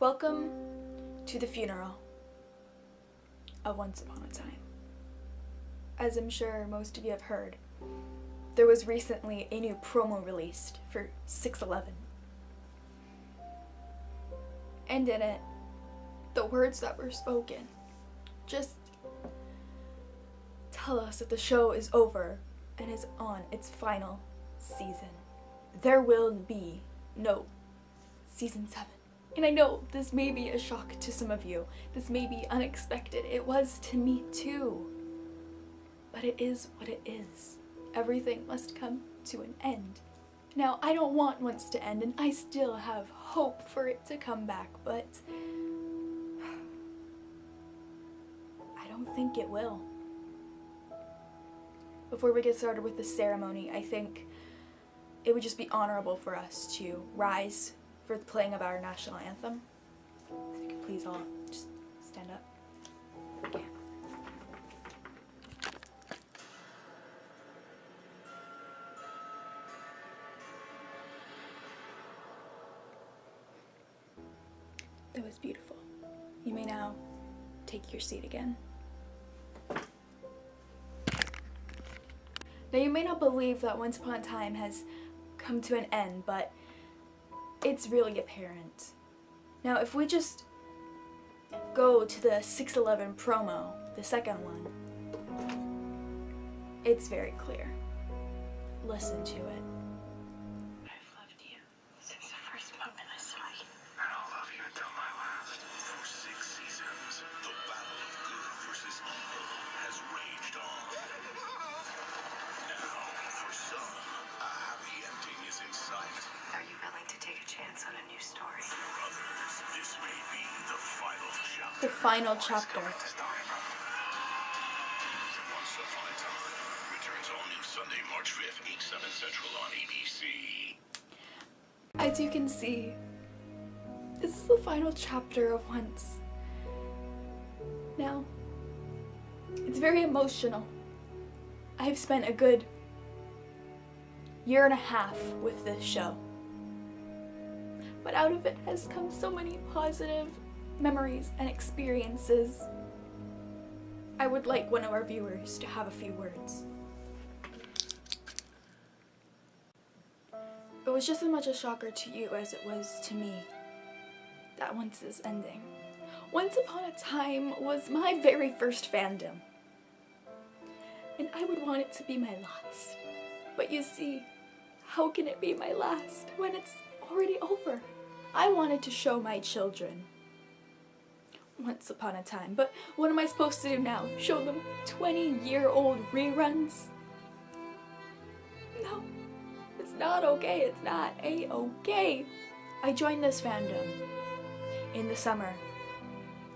Welcome to the funeral of Once Upon a Time. As I'm sure most of you have heard, there was recently a new promo released for 6/11. And in it, the words that were spoken just tell us that the show is over and is on its final season. There will be no season 7. And I know this may be a shock to some of you. This may be unexpected. It was to me too. But it is what it is. Everything must come to an end. Now, I don't want Once to end, and I still have hope for it to come back, but I don't think it will. Before we get started with the ceremony, I think it would just be honorable for us to rise for the playing of our national anthem. If you could please all just stand up. Okay. That was beautiful. You may now take your seat again. Now, you may not believe that Once Upon a Time has come to an end, but it's really apparent. Now, if we just go to the 6/11 promo, the second one, it's very clear. Listen to it. I've loved you since the first moment I saw you. And I'll love you until my last. For 6 seasons, the battle of good versus evil has raged on. Now, for some, a happy ending is in sight. Are you willing to take a chance on a new story? For others, this may be the final chapter. The final chapter. Once Upon a Time returns all new Sunday, March 5th, 8/7 Central on ABC. As you can see, this is the final chapter of Once. Now, it's very emotional. I've spent a good year and a half with this show. But out of it has come so many positive memories and experiences. I would like one of our viewers to have a few words. It was just as much a shocker to you as it was to me that Once is ending. Once Upon a Time was my very first fandom, and I would want it to be my last. But you see, how can it be my last when it's already over? I wanted to show my children Once Upon a Time, but what am I supposed to do now? Show them 20-year-old reruns? No, it's not okay. It's not a-okay. I joined this fandom in the summer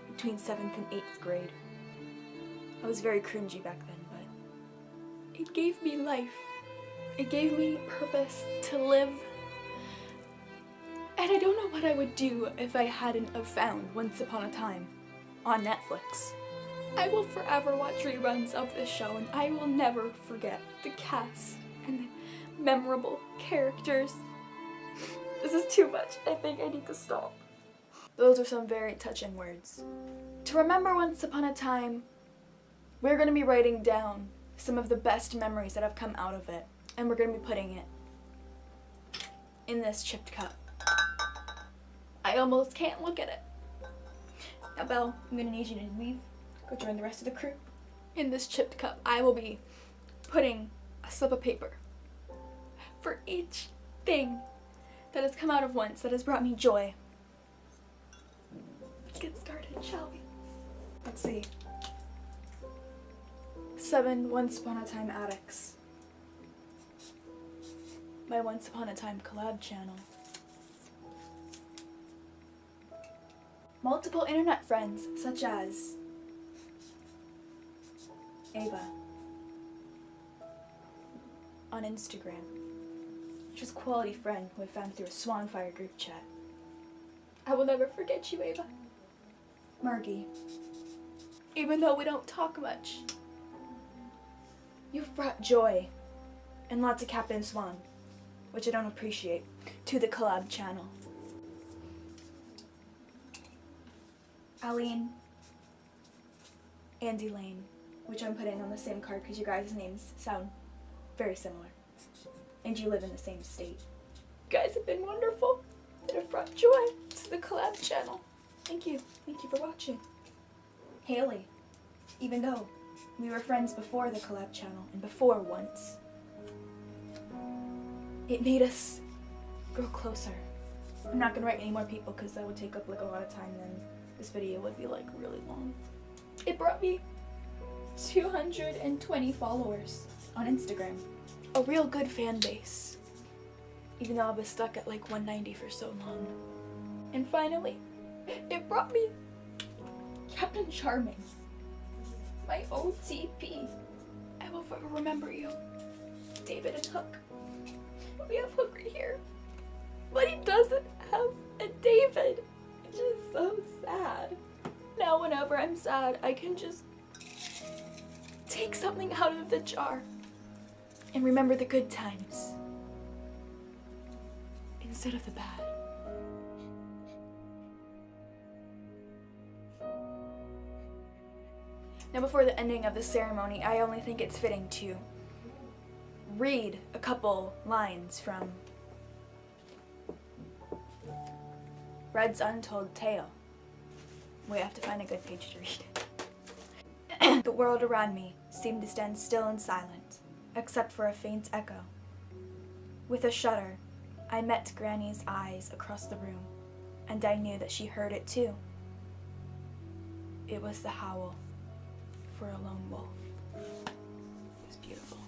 between 7th and 8th grade. I was very cringy back then, but it gave me life. It gave me purpose to live. And I don't know what I would do if I hadn't have found Once Upon a Time on Netflix. I will forever watch reruns of this show, and I will never forget the cast and the memorable characters. This is too much. I think I need to stop. Those are some very touching words. To remember Once Upon a Time, we're going to be writing down some of the best memories that have come out of it, and we're going to be putting it in this chipped cup. I almost can't look at it. Now, Belle, I'm going to need you to leave. Go join the rest of the crew. In this chipped cup, I will be putting a slip of paper for each thing that has come out of Once that has brought me joy. Let's get started, shall we? Let's see. 7 Once Upon a Time addicts. My Once Upon a Time collab channel. Multiple internet friends such as Ava on Instagram. She's a quality friend who I found through a Swanfire group chat. I will never forget you, Ava. Margie. Even though we don't talk much, you've brought joy and lots of Captain Swan, which I don't appreciate, to the collab channel. Colleen, Andy Lane, which I'm putting on the same card because you guys' names sound very similar. And you live in the same state. You guys have been wonderful and have brought joy to the collab channel. Thank you. Thank you for watching. Haley, even though we were friends before the collab channel and before once, it made us grow closer. I'm not gonna write any more people because that would take up like a lot of time, then this video would be like really long. It brought me 220 followers on Instagram. A real good fan base. Even though I was stuck at like 190 for so long. And finally, it brought me Captain Charming. My OTP. I will forever remember you. David and Hook. We have Hook right here. But he doesn't have a David. It's just so sad. Now whenever I'm sad, I can just take something out of the jar and remember the good times instead of the bad. Now before the ending of the ceremony, I only think it's fitting to read a couple lines from Red's Untold Tale. We have to find a good page to read. The world around me seemed to stand still and silent, except for a faint echo. With a shudder, I met Granny's eyes across the room, and I knew that she heard it too. It was the howl for a lone wolf. It was beautiful.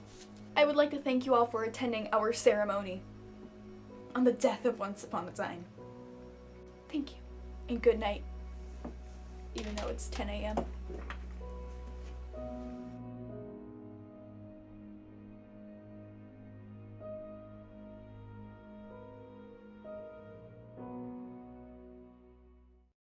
I would like to thank you all for attending our ceremony on the death of Once Upon a Time. Thank you, and good night, even though it's 10 a.m.